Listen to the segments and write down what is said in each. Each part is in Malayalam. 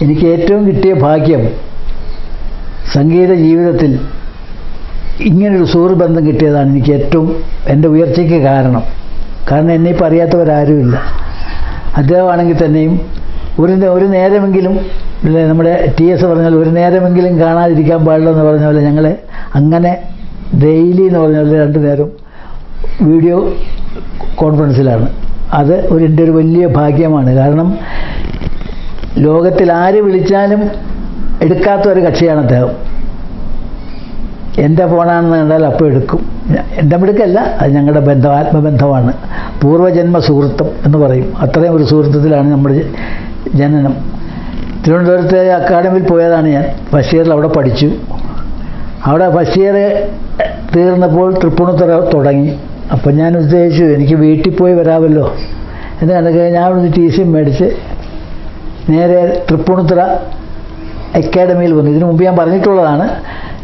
എനിക്ക് ഏറ്റവും കിട്ടിയ ഭാഗ്യം സംഗീത ജീവിതത്തിൽ ഇങ്ങനൊരു സുഹൃത്ത് ബന്ധം കിട്ടിയതാണ് എനിക്ക് ഏറ്റവും എൻ്റെ ഉയർച്ചയ്ക്ക് കാരണം എന്നെ ഇപ്പോൾ അറിയാത്തവരാരുമില്ല. അദ്ദേഹമാണെങ്കിൽ തന്നെയും ഒരു നേരമെങ്കിലും നമ്മുടെ TS പറഞ്ഞാൽ ഒരു നേരമെങ്കിലും കാണാതിരിക്കാൻ പാടില്ലെന്ന് പറഞ്ഞ പോലെ ഞങ്ങളെ അങ്ങനെ ഡെയിലി എന്ന് പറഞ്ഞ പോലെ 2 നേരം വീഡിയോ കോൺഫറൻസിലാണ്. അത് എൻ്റെ ഒരു വലിയ ഭാഗ്യമാണ്. കാരണം ലോകത്തിൽ ആര് വിളിച്ചാലും എടുക്കാത്ത ഒരു കക്ഷിയാണ് അദ്ദേഹം. എൻ്റെ ഫോണാണെന്ന് കണ്ടാൽ അപ്പോൾ എടുക്കും. എൻ്റെ മിടുക്കല്ല, അത് ഞങ്ങളുടെ ബന്ധം, ആത്മബന്ധമാണ്. പൂർവ്വജന്മ സുഹൃത്തം എന്ന് പറയും. അത്രയും ഒരു സുഹൃത്തത്തിലാണ് നമ്മുടെ ജനനം. തിരുവനന്തപുരത്തെ അക്കാഡമിയിൽ പോയതാണ് ഞാൻ. ഫസ്റ്റ് ഇയറിൽ അവിടെ പഠിച്ചു. അവിടെ ഫസ്റ്റ് ഇയർ തീർന്നപ്പോൾ തൃപ്പൂണിത്തുറ തുടങ്ങി. അപ്പം ഞാൻ ഉദ്ദേശിച്ചു എനിക്ക് വീട്ടിൽ പോയി വരാമല്ലോ എന്ന് കണ്ടൊക്കെ ഞാൻ അവിടുന്ന് TC മേടിച്ച് നേരെ തൃപ്പൂണിത്തുറ അക്കാഡമിയിൽ വന്നു. ഇതിനു മുമ്പ് ഞാൻ പറഞ്ഞിട്ടുള്ളതാണ്.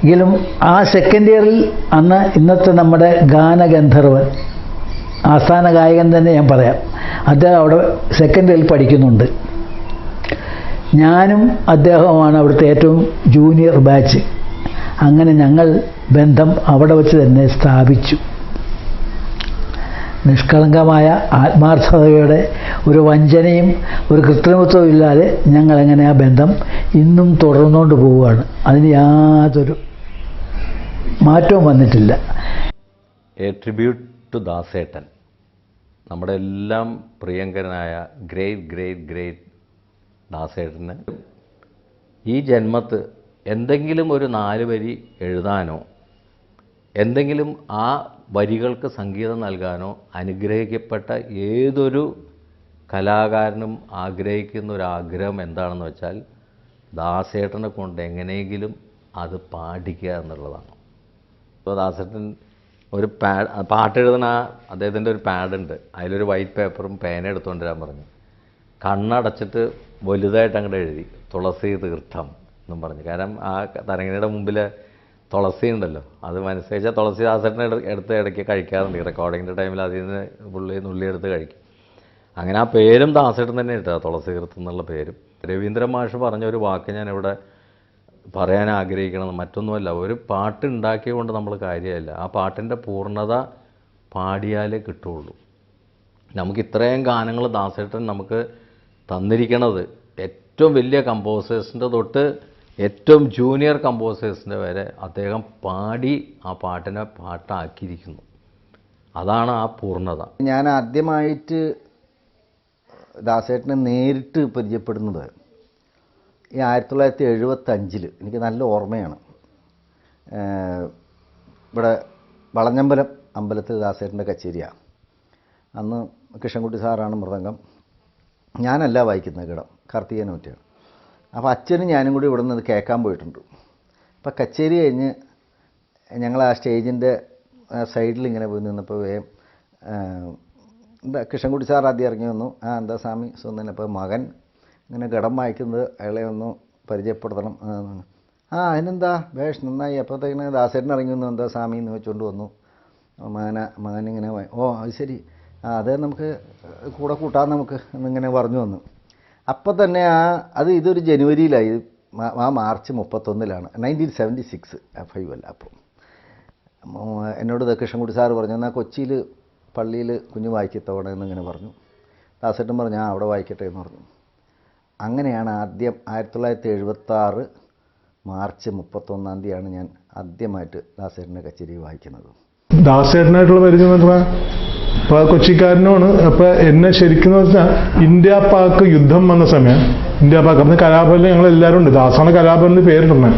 എങ്കിലും ആ സെക്കൻഡ് ഇയറിൽ അന്ന് ഇന്നത്തെ നമ്മുടെ ഗാനഗന്ധർവൻ, ആസ്ഥാന ഗായകൻ തന്നെ ഞാൻ പറയാം, അദ്ദേഹം അവിടെ സെക്കൻഡ് ഇയറിൽ പഠിക്കുന്നുണ്ട്. ഞാനും അദ്ദേഹവുമാണ് അവിടുത്തെ ഏറ്റവും ജൂനിയർ ബാച്ച്. അങ്ങനെ ഞങ്ങൾ ബന്ധം അവിടെ വച്ച് തന്നെ സ്ഥാപിച്ചു. നിഷ്കളങ്കമായ ആത്മാർത്ഥതയോടെ ഒരു വഞ്ചനയും ഒരു കൃത്രിമത്വവും ഇല്ലാതെ ഞങ്ങളങ്ങനെ ആ ബന്ധം ഇന്നും തുടർന്നുകൊണ്ട് പോവുകയാണ്. അതിന് യാതൊരു മാറ്റവും വന്നിട്ടില്ല. എ ട്രിബ്യൂട്ട് ടു ദാസേട്ടൻ, നമ്മുടെ എല്ലാം പ്രിയങ്കരനായ ഗ്രേറ്റ് ദാസേട്ടന് ഈ ജന്മത്ത് എന്തെങ്കിലും ഒരു 4 വരി എഴുതാനോ എന്തെങ്കിലും ആ വരികൾക്ക് സംഗീതം നൽകാനോ അനുഗ്രഹിക്കപ്പെട്ട ഏതൊരു കലാകാരനും ആഗ്രഹിക്കുന്ന ഒരു ആഗ്രഹം എന്താണെന്ന് വെച്ചാൽ ദാസേട്ടനെ കൊണ്ട് എങ്ങനെയെങ്കിലും അത് പാടിക്കുക എന്നുള്ളതാണ്. അപ്പോൾ ദാസേട്ടൻ ഒരു പാട്ടെഴുതുന്ന അദ്ദേഹത്തിൻ്റെ ഒരു പാഡുണ്ട്, അതിലൊരു വൈറ്റ് പേപ്പറും പേന എടുത്തുകൊണ്ട് വരാൻ പറഞ്ഞു. കണ്ണടച്ചിട്ട് വലുതായിട്ട് അങ്ങോട്ട് എഴുതി തുളസി തീർത്ഥം എന്നും പറഞ്ഞു. കാരണം ആ തരംഗിണിയുടെ മുമ്പിൽ തുളസി ഉണ്ടല്ലോ, അത് മനസ്സിലാച്ചാൽ തുളസി ദാസേട്ടനെ എടുത്ത് ഇടയ്ക്ക് കഴിക്കാറുണ്ട്. റെക്കോർഡിങ്ങിൻ്റെ ടൈമിൽ അതിൽ നിന്ന് നുള്ളി എടുത്ത് കഴിക്കും. അങ്ങനെ ആ പേരും ദാസേട്ടൻ തന്നെ ഇട്ടാ, തുളസി തീർത്ഥം എന്നുള്ള പേരും. രവീന്ദ്രൻ മാഷ് പറഞ്ഞ ഒരു വാക്ക് ഞാനിവിടെ പറയാൻ ആഗ്രഹിക്കണമെന്ന്, മറ്റൊന്നുമല്ല, ഒരു പാട്ട് ഉണ്ടാക്കിയത് നമ്മൾ കാര്യമില്ല, ആ പാട്ടിൻ്റെ പൂർണ്ണത പാടിയാലേ കിട്ടുകയുള്ളൂ. നമുക്ക് ഇത്രയും ഗാനങ്ങൾ ദാസേട്ടൻ നമുക്ക് തന്നിരിക്കണത് ഏറ്റവും വലിയ കമ്പോസേഴ്സിൻ്റെ തൊട്ട് ഏറ്റവും ജൂനിയർ കമ്പോസേഴ്സിൻ്റെ വരെ അദ്ദേഹം പാടി ആ പാട്ടിനെ പാട്ടാക്കിയിരിക്കുന്നു. അതാണ് ആ പൂർണ്ണത. ഞാൻ ആദ്യമായിട്ട് ദാസേട്ടനെ നേരിട്ട് പരിചയപ്പെടുന്നത് ഈ 1975 എനിക്ക് നല്ല ഓർമ്മയാണ്. ഇവിടെ വളഞ്ഞമ്പലം അമ്പലത്തിൽ ദാസേട്ടൻ്റെ കച്ചേരിയാണ്. അന്ന് കൃഷ്ണൻകുട്ടി സാറാണ് മൃദംഗം, ഞാനല്ല വായിക്കുന്നത്, കിടം കാർത്തികേയനൊറ്റയാണ്. അപ്പോൾ അച്ഛനും ഞാനും കൂടി ഇവിടെ നിന്ന് കേൾക്കാൻ പോയിട്ടുണ്ട്. അപ്പോൾ കച്ചേരി കഴിഞ്ഞ് ഞങ്ങൾ ആ സ്റ്റേജിൻ്റെ സൈഡിൽ ഇങ്ങനെ പോയി നിന്നപ്പോൾ എന്താ കൃഷ്ണൻകുട്ടി സാർ ആദ്യം ഇറങ്ങി വന്നു. എന്താ സ്വാമി സ്വന്തം. അപ്പോൾ മകൻ ഇങ്ങനെ ഗടം വായിക്കുന്നത് അയാളെ ഒന്ന് പരിചയപ്പെടുത്തണം. അതിനെന്താ വേഷ് നന്നായി. അപ്പോഴത്തേക്കിന് ദാസേട്ടൻ ഇറങ്ങി വന്നു. എന്താ സ്വാമി എന്ന് വെച്ചുകൊണ്ട് വന്നു. മകനിങ്ങനെ അത് ശരി, അത് നമുക്ക് കൂടെ കൂട്ടാൻ നമുക്ക് എന്നിങ്ങനെ പറഞ്ഞു വന്നു. അപ്പം തന്നെ ഇതൊരു ജനുവരിയിലായി, മാർച്ച് 31 1976 5 അല്ല. അപ്പോൾ എന്നോട് കൃഷ്ണൻകുട്ടി സാറ് പറഞ്ഞു, എന്നാൽ കൊച്ചിയിൽ പള്ളിയിൽ കുഞ്ഞ് വായിക്കത്തവണ എന്നിങ്ങനെ പറഞ്ഞു. ദാസേട്ടൻ പറഞ്ഞു അവിടെ വായിക്കട്ടെ എന്ന് പറഞ്ഞു. അങ്ങനെയാണ് ആദ്യം 1976 മാർച്ച് 31 ഞാൻ ആദ്യമായിട്ട് ദാസേട്ടൻ്റെ കച്ചേരി വായിക്കുന്നത്. ദാസേട്ടനായിട്ടുള്ള പരിചയം പറഞ്ഞാൽ ഇപ്പോൾ കൊച്ചിക്കാരനാണ്. അപ്പോൾ എന്നെ ശരിക്കും വെച്ചാൽ ഇന്ത്യ പാക് യുദ്ധം വന്ന സമയം, ഇന്ത്യ പാക് അന്ന് കലാഭവനിൽ ഞങ്ങളെല്ലാവരും ഉണ്ട്. ദാസാണ് കലാഭവനിൽ പേരിട്ടുന്നത്.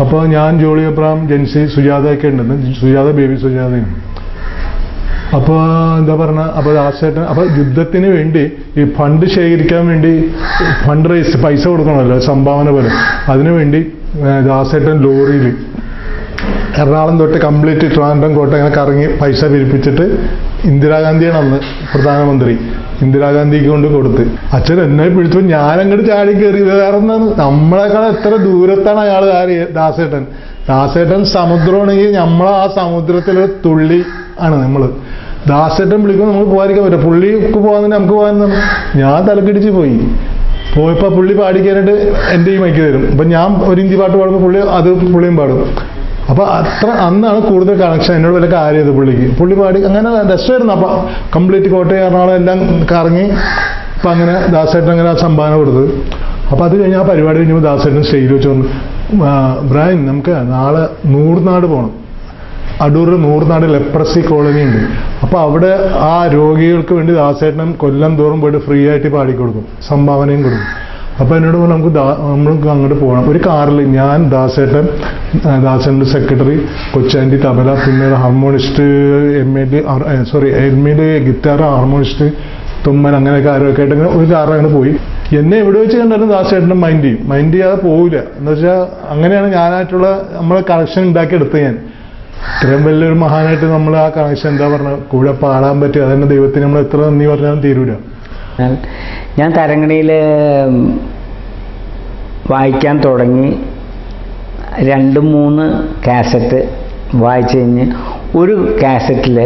അപ്പോൾ ഞാൻ, ജോളി അബ്രഹാം, ജെൻസി, സുജാതയൊക്കെ ഉണ്ടെന്ന്. സുജാത ബേബി സുജാതയാണ്. അപ്പോൾ എന്താ പറഞ്ഞ, അപ്പോൾ ദാസേട്ടൻ അപ്പോൾ യുദ്ധത്തിന് വേണ്ടി ഈ ഫണ്ട് ശേഖരിക്കാൻ വേണ്ടി ഫണ്ട് റൈസ് പൈസ കൊടുക്കണമല്ലോ, സംഭാവന പോലെ. അതിനുവേണ്ടി ദാസേട്ടൻ ലോറിയിൽ എറണാകുളം തൊട്ട് കംപ്ലീറ്റ് ട്രിവാൻഡ്രം കോട്ട ഇങ്ങനെ കറങ്ങി പൈസ പിരിപ്പിച്ചിട്ട് ഇന്ദിരാഗാന്ധിയാണ് അന്ന് പ്രധാനമന്ത്രി, ഇന്ദിരാഗാന്ധിക്ക് കൊണ്ട് കൊടുത്ത്. അച്ഛൻ എന്നെ പിടിച്ചപ്പോൾ ഞാനങ്ങോട്ട് ചാടി കയറി. വേറെ ഒന്നാണ്, നമ്മളെക്കാൾ എത്ര ദൂരത്താണ് അയാൾ ദാസേട്ടൻ സമുദ്രമാണെങ്കിൽ നമ്മൾ ആ സമുദ്രത്തിലൊരു തുള്ളി ആണ് നമ്മൾ. ദാസേട്ടൻ വിളിക്കുമ്പോൾ നമുക്ക് പോകാതിരിക്കാൻ പറ്റും. പുള്ളിക്ക് പോകാൻ നമുക്ക് പോകാൻ ഞാൻ തലക്കിടിച്ച് പോയി. പോയപ്പോൾ പുള്ളി പാടിക്കാനായിട്ട് എൻ്റെ ഈ മൈക്ക് തരും. അപ്പം ഞാൻ ഒരു ഹിന്ദി പാട്ട് പാടുമ്പോൾ പുള്ളിയും പാടും. അപ്പോൾ അന്നാണ് കൂടുതൽ കണക്ഷൻ. എന്നോട് വല്ല കാര്യം ചെയ്ത് പുള്ളി പാടി അങ്ങനെ രസമായിരുന്നു. അപ്പം കംപ്ലീറ്റ് കോട്ടയം എറണാകുളം എല്ലാം കറങ്ങി. അപ്പം അങ്ങനെ ദാസേട്ടൻ അങ്ങനെ ആ സംഭാവന കൊടുത്തത്. അപ്പോൾ അത് കഴിഞ്ഞ് ആ പരിപാടി കഴിഞ്ഞപ്പോൾ ദാസേട്ടൻ സ്റ്റേജിൽ വെച്ച് വന്നു, ബ്രയൻ നമുക്ക് നാളെ നൂർനാട് പോകണം. അടൂർ നൂർനാട് ലെപ്രസി കോളനി ഉണ്ട്. അപ്പോൾ അവിടെ ആ രോഗികൾക്ക് വേണ്ടി ദാസേട്ടൻ കൊല്ലം തോറും പോയിട്ട് ഫ്രീ ആയിട്ട് പാടിക്കൊടുക്കും, സംഭാവനയും കൊടുക്കും. അപ്പോൾ എന്നോട് പറഞ്ഞു നമുക്ക് അങ്ങോട്ട് പോകണം. ഒരു കാറിൽ ഞാൻ, ദാസേട്ടൻ്റെ സെക്രട്ടറി, കൊച്ചാൻറ്റി തബല, പിന്നെ harmonist, M A guitar, harmonist, തുമ്മൻ, അങ്ങനെയൊക്കെ ആരൊക്കെ ആയിട്ട് ഇങ്ങനെ ഒരു കാറിൽ അങ്ങനെ പോയി. എന്നെ എവിടെ വെച്ച് കണ്ടാലും ദാസേട്ടനും മൈൻഡ് ചെയ്യാതെ പോവില്ല. എന്ന് വെച്ചാൽ അങ്ങനെയാണ് ഞാനായിട്ടുള്ള നമ്മളെ കണക്ഷൻ ഉണ്ടാക്കിയെടുത്ത്. ഞാൻ ഇത്രയും വലിയൊരു മഹാനായിട്ട് നമ്മൾ ആ കണക്ഷൻ എന്താ പറഞ്ഞാൽ കൂടെ പാടാൻ പറ്റുക. അതന്നെ ദൈവത്തിന് നമ്മൾ എത്ര നന്ദി പറഞ്ഞാലും തീരൂല. ഞാൻ തരംഗിണിയിൽ വായിക്കാൻ തുടങ്ങി 2-3 കാസറ്റ് വായിച്ചു കഴിഞ്ഞ് ഒരു കാസറ്റിൽ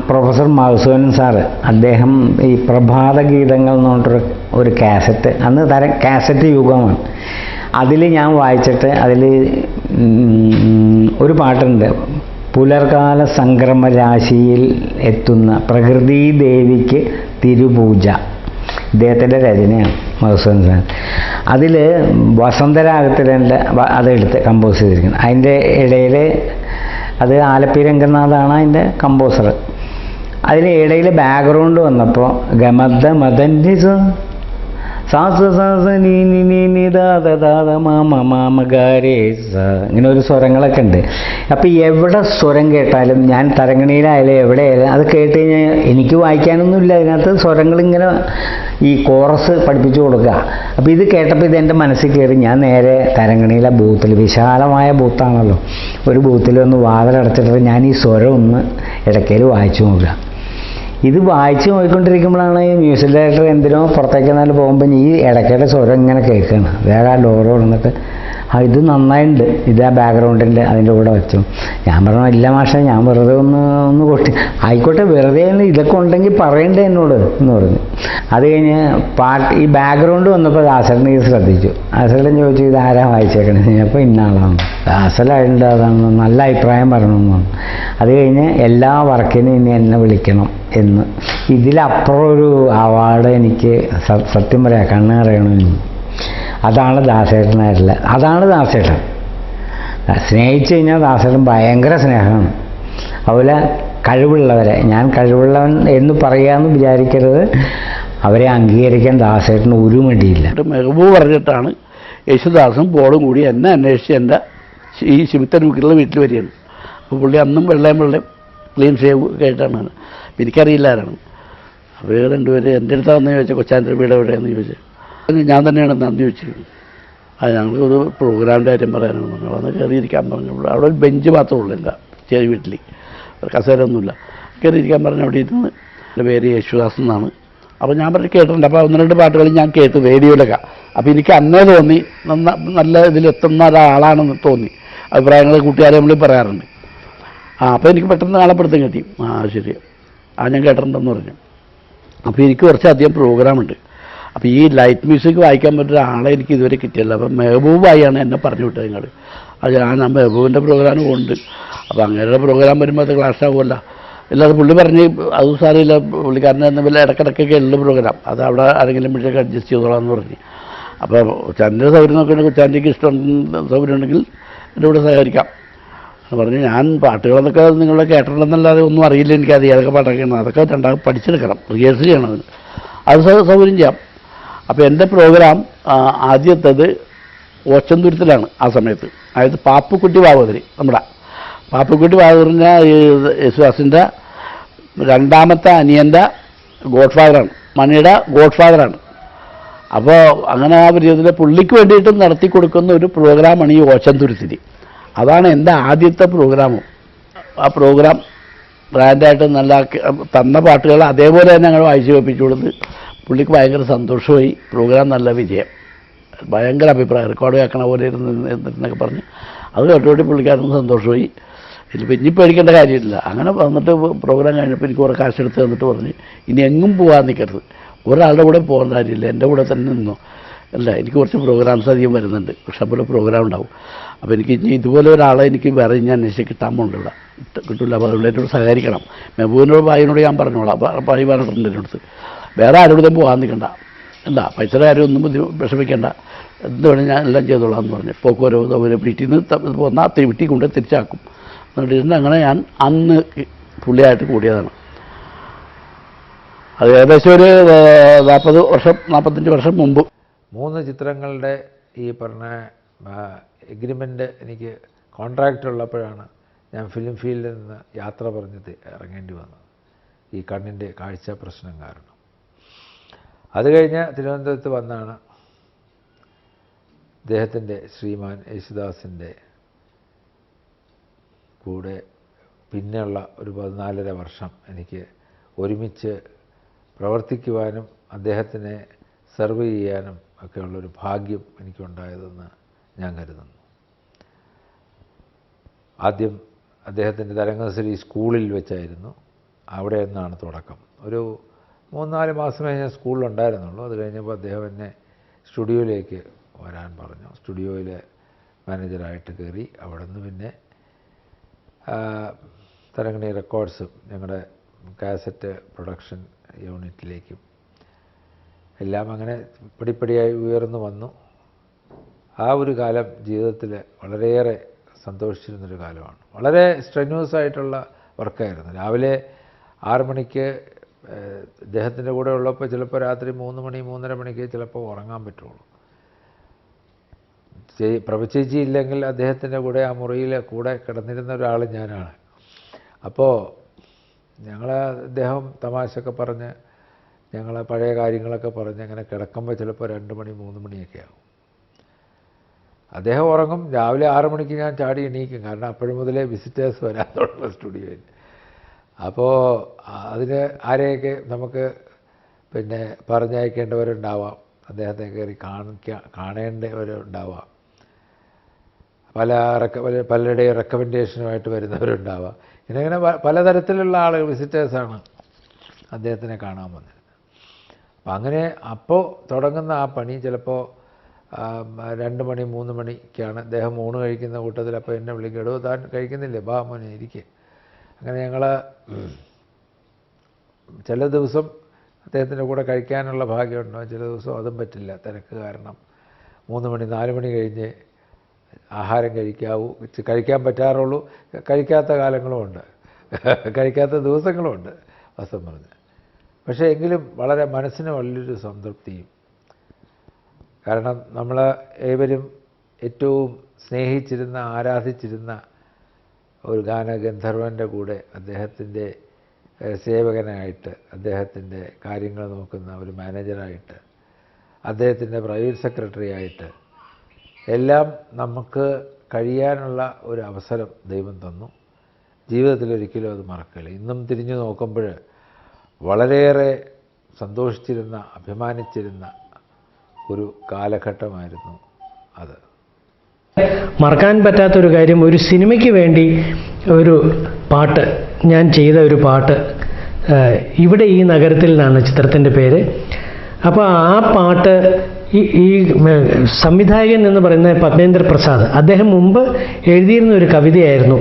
പ്രൊഫസർ മധുസൂദനൻ സാറ് അദ്ദേഹം ഈ പ്രഭാത ഗീതങ്ങൾ എന്ന് പറഞ്ഞിട്ടൊരു ഒരു കാസറ്റ്, അന്ന് കാസറ്റ് യുഗമാണ്. അതിൽ ഞാൻ വായിച്ചിട്ട് അതിൽ ഒരു പാട്ടുണ്ട്, പുലർകാല സംക്രമരാശിയിൽ എത്തുന്ന പ്രകൃതി ദേവിക്ക് തിരുപൂജ. ഇദ്ദേഹത്തിൻ്റെ രചനയാണ് മധുസൂദനൻ സാർ. അതിൽ വസന്തരാഗത്തിലെ അതെടുത്ത് കമ്പോസ് ചെയ്തിരിക്കുന്നത്. അതിൻ്റെ ഇടയിൽ അത് ആലപ്പി രംഗനാഥാണ് അതിൻ്റെ കമ്പോസർ. അതിന് ഇടയിൽ ബാക്ക്ഗ്രൗണ്ട് വന്നപ്പോൾ ഗമദ മദന്യ സാസ സാസ നീ നി നീ നി ദാദ ദാദ മാമ മാമ ഗാരേ സ, ഇങ്ങനെ ഒരു സ്വരങ്ങളൊക്കെ ഉണ്ട്. അപ്പോൾ എവിടെ സ്വരം കേട്ടാലും ഞാൻ തരംഗിണിയിലായാലും എവിടെയായാലും അത് കേട്ട് കഴിഞ്ഞാൽ എനിക്ക് വായിക്കാനൊന്നുമില്ല, അതിനകത്ത് സ്വരങ്ങളിങ്ങനെ ഈ കോറസ് പഠിപ്പിച്ചു കൊടുക്കുക. അപ്പോൾ ഇത് കേട്ടപ്പോൾ ഇതെൻ്റെ മനസ്സിൽ കയറി. ഞാൻ നേരെ തരംഗിണിയിലെ ബൂത്തിൽ, വിശാലമായ ബൂത്താണല്ലോ, ഒരു ബൂത്തിൽ ഒന്ന് വാതിലടച്ചിട്ട് ഞാൻ ഈ സ്വരം ഒന്ന് ഇടയ്ക്കൽ വായിച്ചു നോക്കുക. ഇത് വായിച്ച് നോക്കിക്കൊണ്ടിരിക്കുമ്പോഴാണ് ഈ മ്യൂസിക് ഡയറക്ടർ എന്തിനോ പുറത്തേക്ക് എന്നാലും പോകുമ്പോൾ ഈ ഇടയ്ക്കയുടെ സ്വരം ഇങ്ങനെ കേൾക്കുകയാണ്. വേറെ ആ ഡോറ് തുറന്നിട്ട് ഇത് നന്നായിട്ടുണ്ട്, ഇത് ആ ബാക്ക്ഗ്രൗണ്ടിൻ്റെ അതിൻ്റെ കൂടെ വെച്ചു. ഞാൻ പറഞ്ഞു ഇല്ല മാഷേ, ഞാൻ വെറുതെ ഒന്ന് കൊട്ടി, ആയിക്കോട്ടെ വെറുതെ ഇതൊക്കെ ഉണ്ടെങ്കിൽ പറയണ്ടേ എന്നോട് എന്ന് പറഞ്ഞു. അത് കഴിഞ്ഞ് ഈ ബാക്ക്ഗ്രൗണ്ട് വന്നപ്പോൾ ദാസേട്ടൻ ഇത് ശ്രദ്ധിച്ചു. ദാസേട്ടൻ ചോദിച്ചു ഇത് ആരാ വായിച്ചേക്കണേ? അപ്പോൾ ഇന്നാളാണ്. ദാസലായിട്ടുണ്ട്, അതാണ് നല്ല അഭിപ്രായം പറയണമെന്ന് പറഞ്ഞു. അത് കഴിഞ്ഞ് എല്ലാ വർക്കിനും ഇനി എന്നെ വിളിക്കണം എന്ന്. ഇതിലപ്പുറം ഒരു അവാർഡ് എനിക്ക് സത്യം പറയാം കണ്ണ് അറിയണമെന്ന്. അതാണ് ദാസേട്ടനായിട്ടുള്ള, അതാണ് ദാസേട്ടൻ. സ്നേഹിച്ചു കഴിഞ്ഞാൽ ദാസേട്ടൻ ഭയങ്കര സ്നേഹമാണ്. അതുപോലെ കഴിവുള്ളവരെ, ഞാൻ കഴിവുള്ളവൻ എന്ന് പറയാമെന്ന് വിചാരിക്കരുത്, അവരെ അംഗീകരിക്കാൻ ദാസേട്ടന് ഒരു മടിയില്ല. മെഹബൂബ് പറഞ്ഞിട്ടാണ് യേശുദാസും പോളും കൂടി എന്നെ അന്വേഷിച്ച് എൻ്റെ ഈ ശിവത്തരൂക്കിലുള്ള വീട്ടിൽ വരികയാണ്. അപ്പോൾ പുള്ളി അന്നും വെള്ളയും ക്ലീൻ ഷേവ് കേട്ടാണ്. എനിക്കറിയില്ല ആരാണ്. അപ്പോൾ രണ്ടുപേര് എൻ്റെ അടുത്താണെന്ന് ചോദിച്ചാൽ കൊച്ചാൻ്റെ വീട് എവിടെയാണെന്ന് ചോദിച്ചു. ഞാൻ തന്നെയാണ് നന്ദി ചോദിച്ചത്. അത് ഞങ്ങൾക്കൊരു പ്രോഗ്രാമിൻ്റെ കാര്യം പറയാനാണ് പറഞ്ഞു. വന്ന് കയറിയിരിക്കാൻ പറഞ്ഞു. അവിടെ ഒരു ബെഞ്ച് മാത്രമേ ഉള്ളൂ എൻ്റെ ചെറിയ വീട്ടിൽ, കസേരയൊന്നുമില്ല. കയറിയിരിക്കാൻ പറഞ്ഞു. അവിടെ ഇരുന്ന് എൻ്റെ പേര് യേശുദാസ് എന്നാണ്. അപ്പോൾ ഞാൻ പറഞ്ഞു കേട്ടിട്ടുണ്ട്. അപ്പോൾ 1-2 പാട്ടുകൾ ഞാൻ കേട്ടു റേഡിയോയിലൊക്കെ. അപ്പോൾ എനിക്ക് അന്നേ തോന്നി നല്ല ഇതിലെത്തുന്ന ഒരാളാണെന്ന് തോന്നി. അഭിപ്രായങ്ങൾ കൂട്ടുകാരെ നമ്മൾ പറയാറുണ്ട്. അപ്പോൾ എനിക്ക് പെട്ടെന്ന് ആളെപ്പെടുത്തും കിട്ടി. ശരി, ഞാൻ കേട്ടിട്ടുണ്ടെന്ന് പറഞ്ഞു. അപ്പോൾ എനിക്ക് കുറച്ചധികം പ്രോഗ്രാമുണ്ട്. അപ്പോൾ ഈ ലൈറ്റ് മ്യൂസിക് വായിക്കാൻ പറ്റുന്ന ആളെ എനിക്ക് ഇതുവരെ കിട്ടിയില്ല. അപ്പം മെഹബൂബായാണ് എന്നെ പറഞ്ഞു വിട്ടത് നിങ്ങൾ. അത് ഞാൻ മെഹബൂബിൻ്റെ പ്രോഗ്രാം പോകുന്നുണ്ട്. അപ്പോൾ അങ്ങനെയുള്ള പ്രോഗ്രാം വരുമ്പോൾ അത് ക്ലാസ് ആകുമല്ലോ. ഇല്ലാതെ പുള്ളി പറഞ്ഞ് അത് സാറില്ല, പുള്ളിക്കാരനെ എന്ന പോലെ ഇടയ്ക്കിടയ്ക്കൊക്കെ ഉള്ള പ്രോഗ്രാം, അത് അവിടെ ആരെങ്കിലും വിളിച്ചൊക്കെ അഡ്ജസ്റ്റ് ചെയ്തോളാമെന്ന് പറഞ്ഞ്. അപ്പോൾ കൊച്ചാൻ്റെ സൗകര്യം നോക്കുകയാണെങ്കിൽ കൊച്ചാൻ്റെക്ക് ഇഷ്ടം സൗകര്യം ഉണ്ടെങ്കിൽ എൻ്റെ കൂടെ സഹകരിക്കാം എന്ന് പറഞ്ഞ്. ഞാൻ പാട്ടുകളൊക്കെ നിങ്ങളെ കേട്ടിട്ടുണ്ടെന്നല്ലാതെ ഒന്നും അറിയില്ല, എനിക്കറിയാം അതൊക്കെ പാട്ടൊക്കെയാണ്. അതൊക്കെ രണ്ടാമത് പഠിച്ചെടുക്കണം, റിഹേഴ്സൽ ചെയ്യണം. അത് സൗകര്യം ചെയ്യാം. അപ്പോൾ എൻ്റെ പ്രോഗ്രാം ആദ്യത്തേത് ഓച്ചന്തുരത്തിലാണ് ആ സമയത്ത്. അതായത് പാപ്പുക്കുട്ടി ഭാഗവതരി, നമ്മുടെ പാപ്പുക്കുട്ടി ഭാഗവതരിൻ്റെ യേശുദാസിൻ്റെ 2ാമത്തെ അനിയൻ്റെ ഗോഡ് ഫാദറാണ്, മണിയുടെ ഗോഡ് ഫാദറാണ്. അപ്പോൾ അങ്ങനെ ആ പര്യത്തിൽ പുള്ളിക്ക് വേണ്ടിയിട്ടും നടത്തി കൊടുക്കുന്ന ഒരു പ്രോഗ്രാമാണ് ഈ ഓച്ചന്തുരത്തിരി. അതാണ് എൻ്റെ ആദ്യത്തെ പ്രോഗ്രാമും. ആ പ്രോഗ്രാം ബ്രാൻഡായിട്ട് നല്ല തന്ന പാട്ടുകൾ അതേപോലെ തന്നെ ഞങ്ങൾ വായിച്ച് കേൾപ്പിച്ചു കൊടുത്ത് പുള്ളിക്ക് ഭയങ്കര സന്തോഷമായി. പ്രോഗ്രാം നല്ല വിജയം, ഭയങ്കര അഭിപ്രായം, റെക്കോർഡ് കേൾക്കണ പോലെ ഇരുന്നൊക്കെ പറഞ്ഞ് അത് കേട്ടോട്ടി പുള്ളിക്കാരനും സന്തോഷമായി. ഇതിപ്പോൾ ഇനി പേടിക്കേണ്ട കാര്യമില്ല. അങ്ങനെ വന്നിട്ട് പ്രോഗ്രാം കഴിഞ്ഞപ്പോൾ എനിക്ക് കുറേ കാശെടുത്ത് തന്നിട്ട് പറഞ്ഞ് ഇനി എങ്ങും പോകാൻ നിൽക്കരുത്, ഒരാളുടെ കൂടെ പോകേണ്ട കാര്യമില്ല, എൻ്റെ കൂടെ തന്നെ നിന്നോ. അല്ല, എനിക്ക് കുറച്ച് പ്രോഗ്രാംസ് അധികം വരുന്നുണ്ട്, ഇഷ്ടംപോലെ പ്രോഗ്രാം ഉണ്ടാവും. അപ്പോൾ എനിക്ക് ഇനി ഇതുപോലെ ഒരാളെ എനിക്ക് വേറെ ഞാൻ അന്വേഷിച്ച് കിട്ടാൻ പോകുന്നില്ല, കിട്ടില്ല. അപ്പോൾ അതുകൊണ്ടൊരു സഹകരിക്കണം. മെഹബൂബിനോട് ഭായിനോട് ഞാൻ പറഞ്ഞോളാം, ഭായി പറഞ്ഞിട്ടുണ്ട് എൻ്റെ അടുത്ത്, വേറെ ആരോടും പോകാൻ നിൽക്കണ്ട, അല്ല പൈസയുടെ കാര്യം ഒന്നും വിഷമിക്കേണ്ട, എന്ത് വേണം ഞാൻ എല്ലാം ചെയ്തോളാം എന്ന് പറഞ്ഞു. പോക്കോരോ വീട്ടിൽ നിന്ന് പോന്നാൽ വീട്ടിൽ കൊണ്ട് തിരിച്ചാക്കും എന്നിട്ട് അങ്ങനെ ഞാൻ അന്ന് പുള്ളിയായിട്ട് കൂടിയതാണ്. അത് ഏകദേശം ഒരു 40 വർഷം 45 വർഷം മുമ്പ്. 3 ചിത്രങ്ങളുടെ ഈ പറഞ്ഞ എഗ്രിമെൻ്റ് എനിക്ക് കോൺട്രാക്റ്റ് ഉള്ളപ്പോഴാണ് ഞാൻ ഫിലിം ഫീൽഡിൽ നിന്ന് യാത്ര പറഞ്ഞത് ഇറങ്ങേണ്ടി വന്നത്, ഈ കണ്ണിൻ്റെ കാഴ്ച പ്രശ്നം കാരണം. അത് കഴിഞ്ഞ് തിരുവനന്തപുരത്ത് വന്നാണ് അദ്ദേഹത്തിൻ്റെ ശ്രീമാൻ യേശുദാസിൻ്റെ കൂടെ പിന്നെയുള്ള ഒരു 14.5 വർഷം എനിക്ക് ഒരുമിച്ച് പ്രവർത്തിക്കുവാനും അദ്ദേഹത്തിനെ സെർവ് ചെയ്യാനും ഒക്കെയുള്ളൊരു ഭാഗ്യം എനിക്കുണ്ടായതെന്ന് ഞാൻ കരുതുന്നു. ആദ്യം അദ്ദേഹത്തിൻ്റെ തരംഗശ്രീ സ്കൂളിൽ വെച്ചായിരുന്നു, അവിടെ നിന്നാണ് തുടക്കം. ഒരു 3-4 മാസമേ ഞാൻ സ്കൂളിലുണ്ടായിരുന്നുള്ളൂ. അത് കഴിഞ്ഞപ്പോൾ അദ്ദേഹം എന്നെ സ്റ്റുഡിയോയിലേക്ക് വരാൻ പറഞ്ഞു. സ്റ്റുഡിയോയിലെ മാനേജറായിട്ട് കയറി. അവിടെ നിന്ന് പിന്നെ തരംഗിണി റെക്കോർഡ്സും ഞങ്ങളുടെ കാസറ്റ് പ്രൊഡക്ഷൻ യൂണിറ്റിലേക്കും എല്ലാം അങ്ങനെ പടിപ്പടിയായി ഉയർന്നു വന്നു. ആ ഒരു കാലം ജീവിതത്തിൽ വളരെയേറെ സന്തോഷിച്ചിരുന്നൊരു കാലമാണ്. വളരെ സ്ട്രെന്യൂസ് ആയിട്ടുള്ള വർക്കായിരുന്നു. രാവിലെ 6 മണിക്ക് അദ്ദേഹത്തിൻ്റെ കൂടെ ഉള്ളപ്പോൾ ചിലപ്പോൾ രാത്രി 3 മണി 3:30 മണിക്ക് ചിലപ്പോൾ ഉറങ്ങാൻ പറ്റുള്ളൂ. പ്രഭചേച്ചി ഇല്ലെങ്കിൽ അദ്ദേഹത്തിൻ്റെ കൂടെ ആ മുറിയിൽ കൂടെ കിടന്നിരുന്ന ഒരാൾ ഞാനാണ്. അപ്പോൾ അദ്ദേഹം തമാശയൊക്കെ പറഞ്ഞ് ഞങ്ങൾ പഴയ കാര്യങ്ങളൊക്കെ പറഞ്ഞ് അങ്ങനെ കിടക്കുമ്പോൾ ചിലപ്പോൾ 2 മണി 3 മണിയൊക്കെ ആകും. അദ്ദേഹം ഉറങ്ങും. രാവിലെ 6 മണിക്ക് ഞാൻ ചാടി എണീക്കും, കാരണം അപ്പോഴും മുതലേ വിസിറ്റേഴ്സ് വരാൻ തുടങ്ങും സ്റ്റുഡിയോയിൽ. അപ്പോൾ അതിന് ആരെയൊക്കെ നമുക്ക് പിന്നെ പറഞ്ഞയക്കേണ്ടവരുണ്ടാവാം, അദ്ദേഹത്തെ കയറി കാണേണ്ടവരുണ്ടാവാം, പലരുടെയും റെക്കമെൻഡേഷനുമായിട്ട് വരുന്നവരുണ്ടാവാം. ഇങ്ങനെ പലതരത്തിലുള്ള ആളുകൾ വിസിറ്റേഴ്സാണ് അദ്ദേഹത്തിനെ കാണാൻ വന്നിരുന്നത്. അപ്പം അങ്ങനെ അപ്പോൾ തുടങ്ങുന്ന ആ പണി ചിലപ്പോൾ 2 മണി 3 മണിക്കാണ്. അദ്ദേഹം ഊണ് കഴിക്കുന്ന കൂട്ടത്തിൽ അപ്പോൾ എന്നെ വിളിക്കും, എടോ താൻ കഴിക്കുന്നില്ലേ, ബാ മോനെ ഇരിക്കുക. അങ്ങനെ ഞങ്ങൾ ചില ദിവസം അദ്ദേഹത്തിൻ്റെ കൂടെ കഴിക്കാനുള്ള ഭാഗ്യമുണ്ടോ, ചില ദിവസം അതും പറ്റില്ല, തിരക്ക് കാരണം 3 മണി 4 മണി കഴിഞ്ഞ് ആഹാരം കഴിക്കാൻ പറ്റാറുള്ളൂ. കഴിക്കാത്ത കാലങ്ങളുമുണ്ട്, കഴിക്കാത്ത ദിവസങ്ങളുമുണ്ട് വസ്തു പറഞ്ഞ്. പക്ഷേ എങ്കിലും വളരെ മനസ്സിന് വലിയൊരു സംതൃപ്തിയും, കാരണം നമ്മൾ ഏവരും ഏറ്റവും സ്നേഹിച്ചിരുന്ന ആരാധിച്ചിരുന്ന ഒരു ഗാനഗന്ധർവൻ്റെ കൂടെ അദ്ദേഹത്തിൻ്റെ സേവകനായിട്ട്, അദ്ദേഹത്തിൻ്റെ കാര്യങ്ങൾ നോക്കുന്ന ഒരു മാനേജറായിട്ട്, അദ്ദേഹത്തിൻ്റെ പ്രൈവറ്റ് സെക്രട്ടറി ആയിട്ട് എല്ലാം നമുക്ക് കഴിയാനുള്ള ഒരു അവസരം ദൈവം തന്നു. ജീവിതത്തിലൊരിക്കലും അത് മറക്കില്ല. ഇന്നും തിരിഞ്ഞു നോക്കുമ്പോൾ വളരെയേറെ സന്തോഷിച്ചിരുന്ന, അഭിമാനിച്ചിരുന്ന ഒരു കാലഘട്ടമായിരുന്നു അത്. മറക്കാൻ പറ്റാത്തൊരു കാര്യം, ഒരു സിനിമയ്ക്ക് വേണ്ടി ഒരു പാട്ട്, ഞാൻ ചെയ്ത ഒരു പാട്ട്, ഇവിടെ ഈ നഗരത്തിൽ നിന്നാണ് ചിത്രത്തിൻ്റെ പേര്. അപ്പോൾ ആ പാട്ട് ഈ സംവിധായകൻ എന്ന് പറയുന്ന പത്മേന്ദ്ര പ്രസാദ്, അദ്ദേഹം മുമ്പ് എഴുതിയിരുന്ന ഒരു കവിതയായിരുന്നു.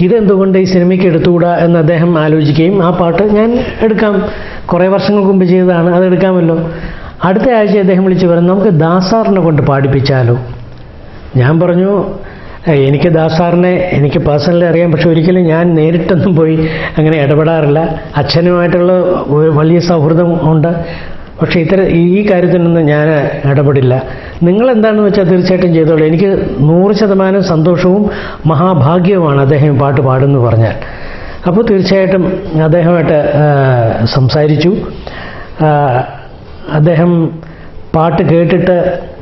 ഇതെന്തുകൊണ്ട് ഈ സിനിമയ്ക്ക് എടുത്തുകൂടാ എന്ന് അദ്ദേഹം ആലോചിക്കുകയും ആ പാട്ട് ഞാൻ എടുക്കാം, കുറേ വർഷങ്ങൾക്ക് മുമ്പ് ചെയ്തതാണ്, അതെടുക്കാമല്ലോ. അടുത്ത ആഴ്ച അദ്ദേഹം വിളിച്ച് പറഞ്ഞു, നമുക്ക് ദാസാറിനെ കൊണ്ട് പാടിപ്പിച്ചാലോ. ഞാൻ പറഞ്ഞു, എനിക്ക് ദാസാറിനെ എനിക്ക് പേഴ്സണലി അറിയാം, പക്ഷെ ഒരിക്കലും ഞാൻ നേരിട്ടൊന്നും പോയി അങ്ങനെ ഇടപെടാറില്ല. അച്ഛനുമായിട്ടുള്ള വലിയ സൗഹൃദം ഉണ്ട്, പക്ഷേ ഈ കാര്യത്തിനൊന്നും ഞാൻ ഇടപെടില്ല. നിങ്ങളെന്താണെന്ന് വെച്ചാൽ തീർച്ചയായിട്ടും ചെയ്തോളൂ. എനിക്ക് 100% സന്തോഷവും മഹാഭാഗ്യവുമാണ് അദ്ദേഹം പാട്ട് പാടുന്നു പറഞ്ഞാൽ. അപ്പോൾ തീർച്ചയായിട്ടും അദ്ദേഹമായിട്ട് സംസാരിച്ചു. അദ്ദേഹം പാട്ട് കേട്ടിട്ട്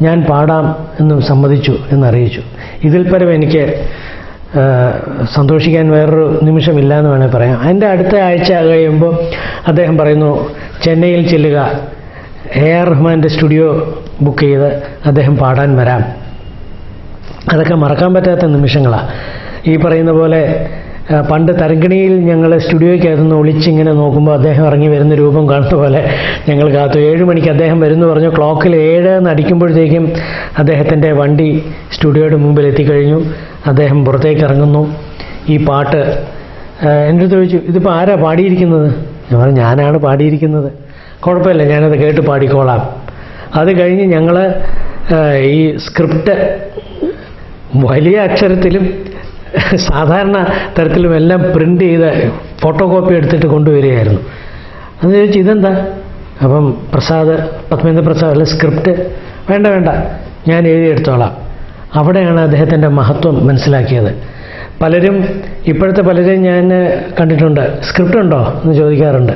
ഞാൻ പാടാം എന്ന് സമ്മതിച്ചു എന്നറിയിച്ചു. ഇതിൽ പരം എനിക്ക് സന്തോഷിക്കാൻ വേറൊരു നിമിഷമില്ല എന്ന് വേണമെങ്കിൽ പറയാം. അതിൻ്റെ അടുത്ത ആഴ്ച കഴിയുമ്പോൾ അദ്ദേഹം പറയുന്നു, ചെന്നൈയിൽ ചെല്ലുക, AR റഹ്മാൻ്റെ സ്റ്റുഡിയോ ബുക്ക് ചെയ്ത് അദ്ദേഹം പാടാൻ വരാം. അതൊക്കെ മറക്കാൻ പറ്റാത്ത നിമിഷങ്ങളാണ്. ഈ പറയുന്ന പോലെ പണ്ട് തരങ്കിണിയിൽ ഞങ്ങൾ സ്റ്റുഡിയോയ്ക്കകത്തുനിന്ന് ഒളിച്ചിങ്ങനെ നോക്കുമ്പോൾ അദ്ദേഹം ഇറങ്ങി വരുന്ന രൂപം കാണുന്ന പോലെ ഞങ്ങൾ കാത്തു. 7 മണിക്ക് അദ്ദേഹം വരുന്നു പറഞ്ഞു. ക്ലോക്കിൽ 7 എന്ന് അടിക്കുമ്പോഴത്തേക്കും അദ്ദേഹത്തിൻ്റെ വണ്ടി സ്റ്റുഡിയോയുടെ മുമ്പിൽ എത്തിക്കഴിഞ്ഞു. അദ്ദേഹം പുറത്തേക്ക് ഇറങ്ങുന്നു. ഈ പാട്ട് എൻ്റെ അടുത്ത് ചോദിച്ചു, ഇതിപ്പോൾ ആരാ പാടിയിരിക്കുന്നത്? ഞാൻ പറഞ്ഞു, ഞാനാണ് പാടിയിരിക്കുന്നത്. കുഴപ്പമില്ല, ഞാനത് കേട്ട് പാടിക്കോളാം. അത് കഴിഞ്ഞ് ഞങ്ങൾ ഈ സ്ക്രിപ്റ്റ് വലിയ അക്ഷരത്തിലും സാധാരണ തരത്തിലും എല്ലാം പ്രിൻ്റ് ചെയ്ത് ഫോട്ടോ കോപ്പി എടുത്തിട്ട് കൊണ്ടുവരികയായിരുന്നു. അത് ചോദിച്ചു, ഇതെന്താ? അപ്പം പത്മേന്ദ്ര പ്രസാദ് സ്ക്രിപ്റ്റ് വേണ്ട ഞാൻ എഴുതിയെടുത്തോളാം. അവിടെയാണ് അദ്ദേഹത്തിൻ്റെ മഹത്വം മനസ്സിലാക്കിയത്. ഇപ്പോഴത്തെ പലരും ഞാൻ കണ്ടിട്ടുണ്ട്, സ്ക്രിപ്റ്റ് ഉണ്ടോ എന്ന് ചോദിക്കാറുണ്ട്.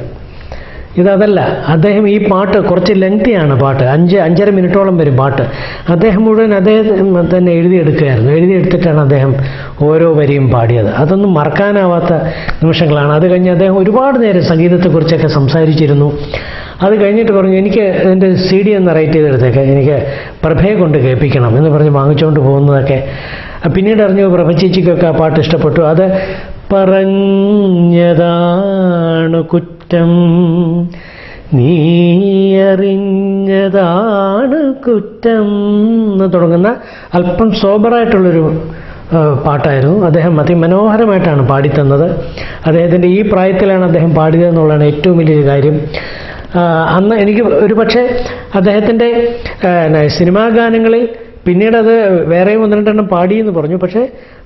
ഇതല്ല, അദ്ദേഹം ഈ പാട്ട് കുറച്ച് ലെങ്തിയാണ്. പാട്ട് 5-5.5 മിനിറ്റോളം വരും പാട്ട്. അദ്ദേഹം മുഴുവൻ അദ്ദേഹം തന്നെ എഴുതിയെടുക്കുകയായിരുന്നു. എഴുതിയെടുത്തിട്ടാണ് അദ്ദേഹം ഓരോ വരിയും പാടിയത്. അതൊന്നും മറക്കാനാവാത്ത നിമിഷങ്ങളാണ്. അത് കഴിഞ്ഞ് അദ്ദേഹം ഒരുപാട് നേരം സംഗീതത്തെക്കുറിച്ചൊക്കെ സംസാരിച്ചിരുന്നു. അത് കഴിഞ്ഞിട്ട് പറഞ്ഞു, എനിക്ക് എൻ്റെ CD ഒന്ന് റൈറ്റ് ചെയ്തെടുത്തേക്ക്, എനിക്ക് പ്രഭയെ കൊണ്ട് കേൾപ്പിക്കണം എന്ന് പറഞ്ഞ് വാങ്ങിച്ചുകൊണ്ട് പോകുന്നതൊക്കെ പിന്നീട് അറിഞ്ഞു. പ്രഭ ചേച്ചിക്കൊക്കെ ആ പാട്ട് ഇഷ്ടപ്പെട്ടു. അത് പറഞ്ഞതാണ് കുറ്റം, നീ അറിഞ്ഞതാണ് കുറ്റം എന്ന് തുടങ്ങുന്ന അല്പം സോബറായിട്ടുള്ളൊരു പാട്ടായിരുന്നു. അദ്ദേഹം അതിമനോഹരമായിട്ടാണ് പാടിത്തന്നത്. അദ്ദേഹത്തിൻ്റെ ഈ പ്രായത്തിലാണ് അദ്ദേഹം പാടിയതെന്നുള്ളതാണ് ഏറ്റവും വലിയൊരു കാര്യം. അന്ന് എനിക്ക് ഒരു പക്ഷേ അദ്ദേഹത്തിൻ്റെ സിനിമാ ഗാനങ്ങളിൽ പിന്നീട് അത് വേറെയും 1-2 പാടിയെന്ന് പറഞ്ഞു. പക്ഷേ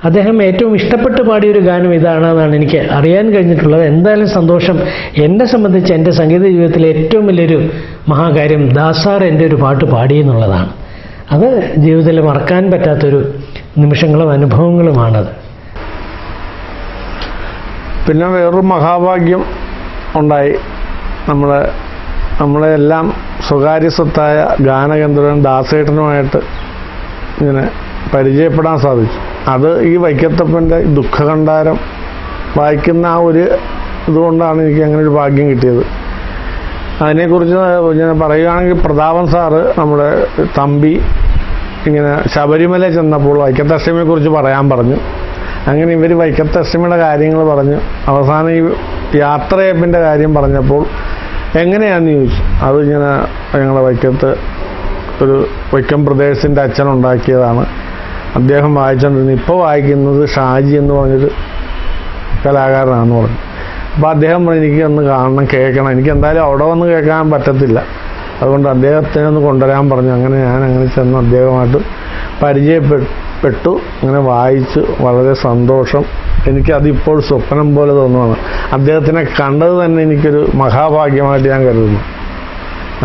അദ്ദേഹം ഏറ്റവും ഇഷ്ടപ്പെട്ട് പാടിയൊരു ഗാനം ഇതാണെന്നാണ് എനിക്ക് അറിയാൻ കഴിഞ്ഞിട്ടുള്ളത്. എന്തായാലും സന്തോഷം. എന്നെ സംബന്ധിച്ച് എൻ്റെ സംഗീത ജീവിതത്തിലെ ഏറ്റവും വലിയൊരു മഹാകാര്യം ദാസാർ എൻ്റെ ഒരു പാട്ട് പാടിയെന്നുള്ളതാണ്. അത് ജീവിതത്തിൽ മറക്കാൻ പറ്റാത്തൊരു നിമിഷങ്ങളും അനുഭവങ്ങളുമാണത്. പിന്നെ വേറൊരു മഹാഭാഗ്യം ഉണ്ടായി. നമ്മളെല്ലാം സ്വകാര്യ സ്വത്തായ ഗാനഗന്ധർവൻ ദാസേട്ടനുമായിട്ട് ഇങ്ങനെ പരിചയപ്പെടാൻ സാധിച്ചു. അത് ഈ വൈക്കത്തപ്പൻ്റെ ദുഃഖകണ്ഠാരം വായിക്കുന്ന ആ ഒരു ഇതുകൊണ്ടാണ് എനിക്ക് അങ്ങനെ ഒരു ഭാഗ്യം കിട്ടിയത്. അതിനെക്കുറിച്ച് ഞാൻ പറയുകയാണെങ്കിൽ, പ്രതാപൻ സാറ് നമ്മുടെ തമ്പി ഇങ്ങനെ ശബരിമല ചെന്നപ്പോൾ വൈക്കത്തഷ്ടമിയെക്കുറിച്ച് പറയാൻ പറഞ്ഞു. അങ്ങനെ ഇവർ വൈക്കത്തഷ്ടമിയുടെ കാര്യങ്ങൾ പറഞ്ഞു. അവസാനം ഈ യാത്രയപ്പിൻ്റെ കാര്യം പറഞ്ഞപ്പോൾ എങ്ങനെയാണെന്ന് ചോദിച്ചു. അത് ഇങ്ങനെ ഞങ്ങളെ വൈക്കം പ്രദേശത്തിൻ്റെ അച്ഛനുണ്ടാക്കിയതാണ്, അദ്ദേഹം വായിച്ചുകൊണ്ടിരുന്നത്. ഇപ്പോൾ വായിക്കുന്നത് ഷാജി എന്ന് പറഞ്ഞൊരു കലാകാരനാണെന്ന് പറഞ്ഞു. അപ്പോൾ അദ്ദേഹം പറഞ്ഞു, എനിക്ക് ഒന്ന് കാണണം, കേൾക്കണം. എനിക്ക് എന്തായാലും അവിടെ വന്ന് കേൾക്കാൻ പറ്റത്തില്ല, അതുകൊണ്ട് അദ്ദേഹത്തിനെ ഒന്ന് കൊണ്ടുവരാൻ പറഞ്ഞു. അങ്ങനെ ഞാൻ ചെന്ന് അദ്ദേഹമായിട്ട് പരിചയപ്പെട്ടു. അങ്ങനെ വായിച്ചു. വളരെ സന്തോഷം. എനിക്കതിപ്പോൾ സ്വപ്നം പോലെ തോന്നുകയാണ്. അദ്ദേഹത്തിനെ കണ്ടത് തന്നെ എനിക്കൊരു മഹാഭാഗ്യമായിട്ട് ഞാൻ കരുതുന്നു.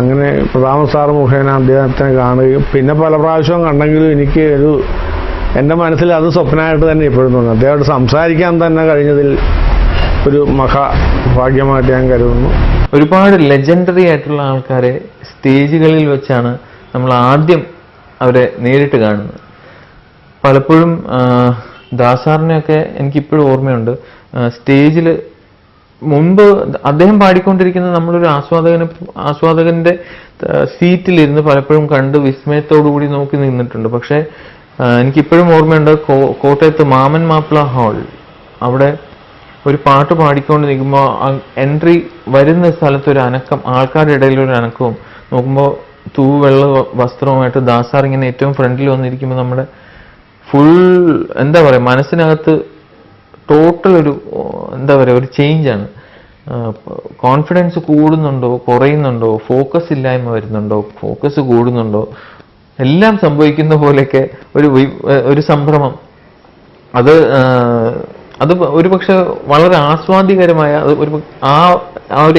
അങ്ങനെ പ്രതാപൻ സാറ് മുഖേന അദ്ദേഹത്തിനെ കാണുകയും പിന്നെ പല പ്രാവശ്യവും കണ്ടെങ്കിലും എനിക്ക് എൻ്റെ മനസ്സിൽ അത് സ്വപ്നമായിട്ട് തന്നെ ഇപ്പോഴും തോന്നുന്നു. അദ്ദേഹത്തോട് സംസാരിക്കാൻ തന്നെ കഴിഞ്ഞതിൽ ഒരു മഹാഭാഗ്യമായിട്ട് ഞാൻ കരുതുന്നു. ഒരുപാട് ലെജൻഡറി ആയിട്ടുള്ള ആൾക്കാരെ സ്റ്റേജുകളിൽ വെച്ചാണ് നമ്മൾ ആദ്യം അവരെ നേരിട്ട് കാണുന്നത്. പലപ്പോഴും ദാസാറിനെയൊക്കെ എനിക്കിപ്പോഴും ഓർമ്മയുണ്ട്. സ്റ്റേജിൽ മുൻപ് അദ്ദേഹം പാടിക്കൊണ്ടിരിക്കുന്നത് നമ്മളൊരു ആസ്വാദകന്റെ സീറ്റിലിരുന്ന് പലപ്പോഴും കണ്ട് വിസ്മയത്തോടുകൂടി നോക്കി നിന്നിട്ടുണ്ട്. പക്ഷേ എനിക്കിപ്പോഴും ഓർമ്മയുണ്ട്, കോട്ടയത്ത് മാമൻ മാപ്പിള ഹാൾ, അവിടെ ഒരു പാട്ട് പാടിക്കൊണ്ട് നിൽക്കുമ്പോൾ എൻട്രി വരുന്ന സ്ഥലത്തൊരു അനക്കം, ആൾക്കാരുടെ ഇടയിലൊരു അനക്കവും, നോക്കുമ്പോൾ തൂവെള്ള വസ്ത്രവുമായിട്ട് ദാസാർ ഇങ്ങനെ ഏറ്റവും ഫ്രണ്ടിൽ വന്നിരിക്കുമ്പോൾ നമ്മുടെ ഫുൾ എന്താ പറയുക, മനസ്സിനകത്ത് ടോട്ടൽ ഒരു ഒരു ചേഞ്ചാണ്. കോൺഫിഡൻസ് കൂടുന്നുണ്ടോ കുറയുന്നുണ്ടോ, ഫോക്കസ് ഇല്ലായ്മ വരുന്നുണ്ടോ ഫോക്കസ് കൂടുന്നുണ്ടോ, എല്ലാം സംഭവിക്കുന്ന പോലെയൊക്കെ ഒരു സംഭ്രമം. അത് ഒരു പക്ഷെ വളരെ ആസ്വാദ്യകരമായ ആ ഒരു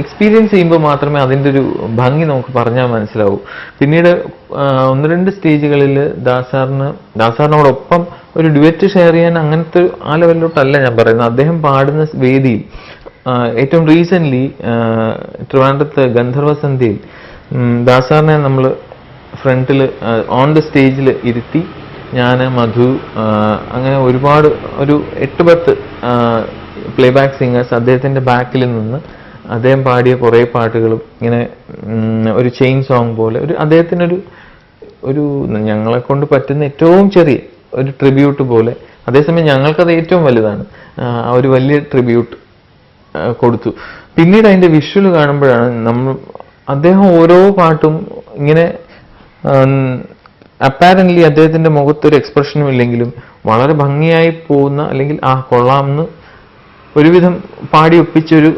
എക്സ്പീരിയൻസ് ചെയ്യുമ്പോൾ മാത്രമേ അതിൻ്റെ ഒരു ഭംഗി നമുക്ക് പറഞ്ഞാൽ മനസ്സിലാവൂ. പിന്നീട് 1-2 സ്റ്റേജുകളിൽ ദാസാറിനോടൊപ്പം ഒരു ഡ്യുവറ്റ് ഷെയർ ചെയ്യാൻ അങ്ങനത്തെ ആ ലെവലിലോട്ടല്ല ഞാൻ പറയുന്നത്. അദ്ദേഹം പാടുന്ന വേദിയിൽ ഏറ്റവും റീസെൻ്റ്ലി ട്രിവാൻഡ്രത്ത് ഗന്ധർവസന്ധ്യയിൽ ദാസാറിനെ നമ്മൾ ഫ്രണ്ടിൽ ഓൺ ദ സ്റ്റേജിൽ ഇരുത്തി, ഞാൻ മധു അങ്ങനെ ഒരുപാട് ഒരു 8-10 പ്ലേബാക്ക് സിംഗേഴ്സ് അദ്ദേഹത്തിൻ്റെ ബാക്കിൽ നിന്ന് അദ്ദേഹം പാടിയ കുറേ പാട്ടുകളും ഇങ്ങനെ ഒരു ചെയിൻ സോങ് പോലെ അദ്ദേഹത്തിനൊരു ഞങ്ങളെ കൊണ്ട് പറ്റുന്ന ഏറ്റവും ചെറിയ ഒരു ട്രിബ്യൂട്ട് പോലെ അതേസമയം ഞങ്ങൾക്കത് ഏറ്റവും വലുതാണ്. ആ ഒരു വലിയ ട്രിബ്യൂട്ട് കൊടുത്തു. പിന്നീട് അതിൻ്റെ വിഷ്വൽ കാണുമ്പോഴാണ് അദ്ദേഹം ഓരോ പാട്ടും ഇങ്ങനെ അപ്പാരൻ്റ്ലി അദ്ദേഹത്തിൻ്റെ മുഖത്തൊരു എക്സ്പ്രഷനും ഇല്ലെങ്കിലും വളരെ ഭംഗിയായി പോകുന്ന, അല്ലെങ്കിൽ കൊള്ളാമെന്ന് ഒരുവിധം പാടി ഒപ്പിച്ചൊരു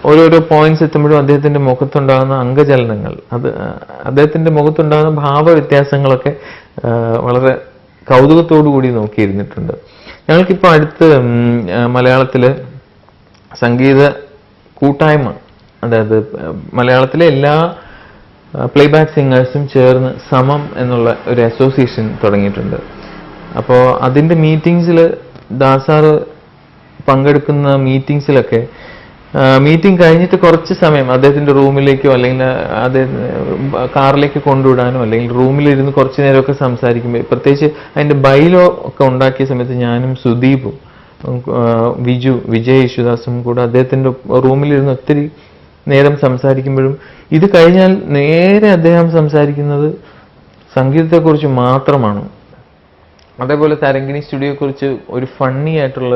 ഓരോരോ പോയിന്റ്സ് എത്തുമ്പോഴും അദ്ദേഹത്തിൻ്റെ മുഖത്തുണ്ടാകുന്ന അംഗചലനങ്ങൾ, അദ്ദേഹത്തിൻ്റെ മുഖത്തുണ്ടാകുന്ന ഭാവവ്യത്യാസങ്ങളൊക്കെ വളരെ കൗതുകത്തോടു കൂടി നോക്കിയിരുന്നിട്ടുണ്ട്. ഞങ്ങൾക്കിപ്പോൾ അടുത്ത് മലയാളത്തിൽ സംഗീത കൂട്ടായ്മ, അതായത് മലയാളത്തിലെ എല്ലാ പ്ലേബാക്ക് സിംഗേഴ്സും ചേർന്ന് സമം എന്നുള്ള ഒരു അസോസിയേഷൻ തുടങ്ങിയിട്ടുണ്ട്. അപ്പോൾ അതിൻ്റെ മീറ്റിങ്സിൽ ദാസാറ് പങ്കെടുക്കുന്ന മീറ്റിങ്സിലൊക്കെ മീറ്റിംഗ് കഴിഞ്ഞിട്ട് കുറച്ച് സമയം അദ്ദേഹത്തിൻ്റെ റൂമിലേക്കോ അല്ലെങ്കിൽ അദ്ദേഹം കാറിലേക്ക് കൊണ്ടുവിടാനോ അല്ലെങ്കിൽ റൂമിലിരുന്ന് കുറച്ച് നേരമൊക്കെ സംസാരിക്കുമ്പോൾ, പ്രത്യേകിച്ച് അതിൻ്റെ ബൈലോ ഒക്കെ ഉണ്ടാക്കിയ സമയത്ത് ഞാനും സുദീപും വിജയ് യേശുദാസും കൂടെ അദ്ദേഹത്തിൻ്റെ റൂമിലിരുന്ന് ഒത്തിരി നേരം സംസാരിക്കുമ്പോഴും ഇത് കഴിഞ്ഞാൽ നേരെ അദ്ദേഹം സംസാരിക്കുന്നത് സംഗീതത്തെക്കുറിച്ച് മാത്രമാണ്. അതേപോലെ തരങ്കിണി സ്റ്റുഡിയോയെക്കുറിച്ച് ഒരു ഫണ്ണി ആയിട്ടുള്ള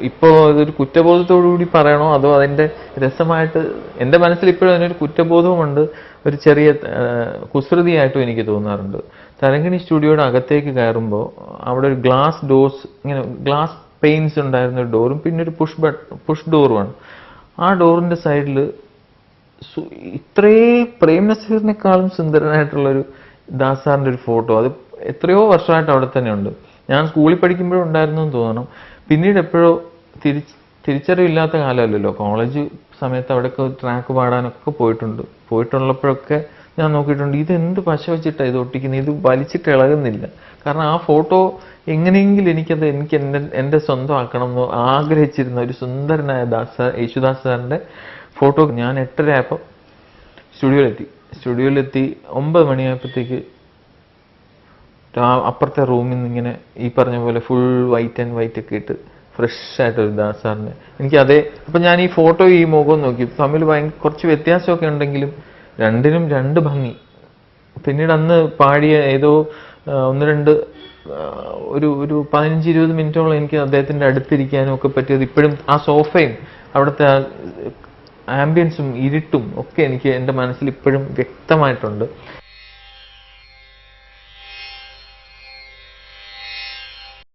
ഇപ്പോൾ അതൊരു കുറ്റബോധത്തോടുകൂടി പറയണോ അതോ അതിൻ്റെ രസമായിട്ട്, എൻ്റെ മനസ്സിൽ ഇപ്പോഴും അതിനൊരു കുറ്റബോധവുമുണ്ട്, ഒരു ചെറിയ കുസൃതിയായിട്ടും എനിക്ക് തോന്നാറുണ്ട്. തരങ്കിണി സ്റ്റുഡിയോയുടെ അകത്തേക്ക് കയറുമ്പോൾ അവിടെ ഒരു ഗ്ലാസ് ഡോർസ്, ഇങ്ങനെ ഗ്ലാസ് പെയിൻസ് ഉണ്ടായിരുന്ന ഒരു ഡോറും പിന്നെ ഒരു പുഷ് ഡോറുമാണ്. ആ ഡോറിൻ്റെ സൈഡിൽ ഇത്രയും പ്രേം നസീറിനേക്കാളും സുന്ദരനായിട്ടുള്ളൊരു ദാസാറിൻ്റെ ഒരു ഫോട്ടോ, അത് എത്രയോ വർഷമായിട്ട് അവിടെ തന്നെ ഉണ്ട്. ഞാൻ സ്കൂളിൽ പഠിക്കുമ്പോഴും ഉണ്ടായിരുന്നു എന്ന് തോന്നണം. പിന്നീട് എപ്പോഴോ തിരിച്ചറിവില്ലാത്ത കാലമല്ലല്ലോ, കോളേജ് സമയത്ത് അവിടെയൊക്കെ ട്രാക്ക് പാടാനൊക്കെ പോയിട്ടുള്ളപ്പോഴൊക്കെ ഞാൻ നോക്കിയിട്ടുണ്ട്, ഇത് പശ വെച്ചിട്ടാണ് ഇത് ഒട്ടിക്കുന്നത്, ഇത് വലിച്ചിട്ട് ഇളകുന്നില്ല. കാരണം ആ ഫോട്ടോ എങ്ങനെയെങ്കിലും എനിക്ക് എൻ്റെ സ്വന്തമാക്കണം എന്ന് ആഗ്രഹിച്ചിരുന്ന ഒരു സുന്ദരനായ യേശുദാസ് സാറിൻ്റെ ഫോട്ടോ ഞാൻ 8:30 ആയപ്പോൾ സ്റ്റുഡിയോയിലെത്തി 9 മണിയായപ്പോഴത്തേക്ക് അപ്പുറത്തെ റൂമിൽ നിന്ന് ഇങ്ങനെ ഈ പറഞ്ഞ പോലെ ഫുൾ വൈറ്റ് ആൻഡ് വൈറ്റ് ഒക്കെ ഇട്ട് ഫ്രഷ് ആയിട്ടൊരു ദാസാറിനെ അപ്പം ഞാൻ ഈ ഫോട്ടോ ഈ മുഖം നോക്കി, തമ്മിൽ കുറച്ച് വ്യത്യാസമൊക്കെ ഉണ്ടെങ്കിലും രണ്ടിനും രണ്ട് ഭംഗി. പിന്നീട് അന്ന് പാടിയ ഏതോ 1-2 ഒരു 15-20 മിനിറ്റോളം എനിക്ക് അദ്ദേഹത്തിൻ്റെ അടുത്തിരിക്കാനും ഒക്കെ പറ്റിയത് ഇപ്പോഴും ആ സോഫയും അവിടുത്തെ ആംബിയൻസും ഇരുട്ടും ഒക്കെ എനിക്ക് എൻ്റെ മനസ്സിൽ ഇപ്പോഴും വ്യക്തമായിട്ടുണ്ട്.